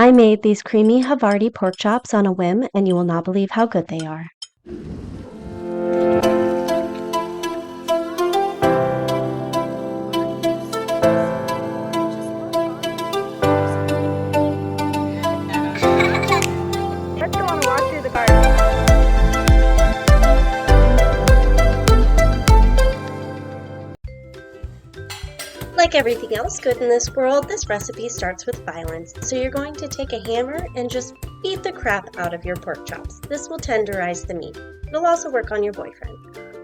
I made these creamy Havarti pork chops on a whim, and you will not believe how good they are. Let's go on a walk through the garden. Like everything else good in this world, this recipe starts with violence. So you're going to take a hammer and just beat the crap out of your pork chops. This will tenderize the meat. It'll also work on your boyfriend.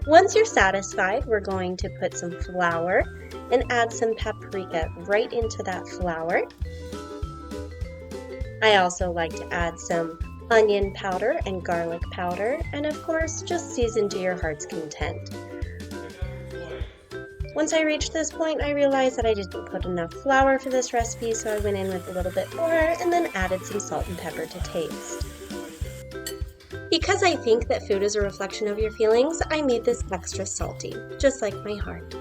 Once you're satisfied, we're going to put some flour and add some paprika right into that flour. I also like to add some onion powder and garlic powder, and of course, just season to your heart's content. Once I reached this point, I realized that I didn't put enough flour for this recipe, so I went in with a little bit more and then added some salt and pepper to taste. Because I think that food is a reflection of your feelings, I made this extra salty, just like my heart.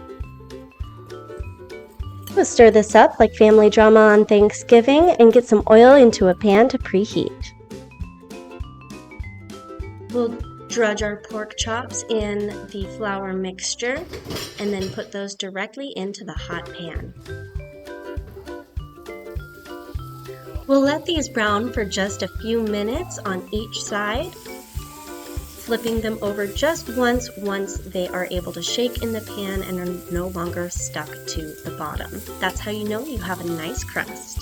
We'll stir this up like family drama on Thanksgiving and get some oil into a pan to preheat. We'll drudge our pork chops in the flour mixture and then put those directly into the hot pan. We'll let these brown for just a few minutes on each side, flipping them over just once they are able to shake in the pan and are no longer stuck to the bottom. That's how you know you have a nice crust.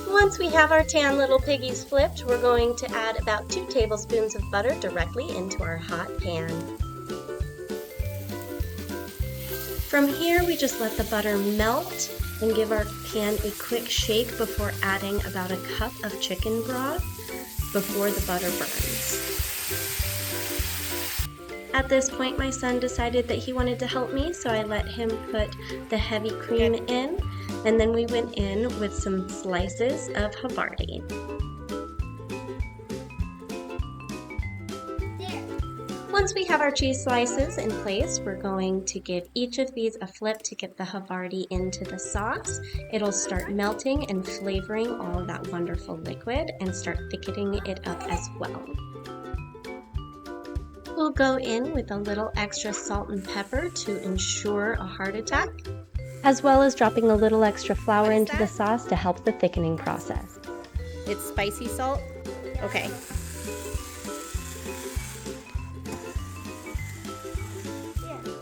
Once we have our tan little piggies flipped, we're going to add about 2 tablespoons of butter directly into our hot pan. From here, we just let the butter melt and give our pan a quick shake before adding about a cup of chicken broth before the butter burns. At this point, my son decided that he wanted to help me, so I let him put the heavy cream in, and then we went in with some slices of Havarti. Once we have our cheese slices in place, we're going to give each of these a flip to get the Havarti into the sauce. It'll start melting and flavoring all of that wonderful liquid and start thickening it up as well. We'll go in with a little extra salt and pepper to ensure a heart attack, as well as dropping a little extra flour into the sauce to help the thickening process. It's spicy salt. Okay.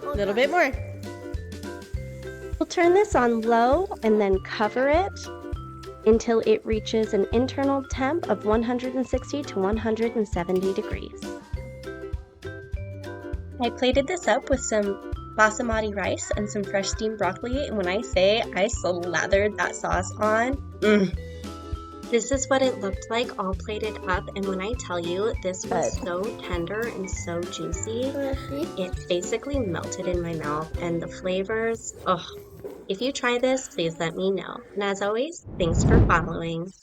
A little bit more. We'll turn this on low and then cover it until it reaches an internal temp of 160 to 170 degrees. I plated this up with some basmati rice and some fresh steamed broccoli, and when I say I slathered that sauce on, this is what it looked like all plated up, and when I tell you this was so tender and so juicy, it basically melted in my mouth, and the flavors, if you try this, please let me know. And as always, thanks for following.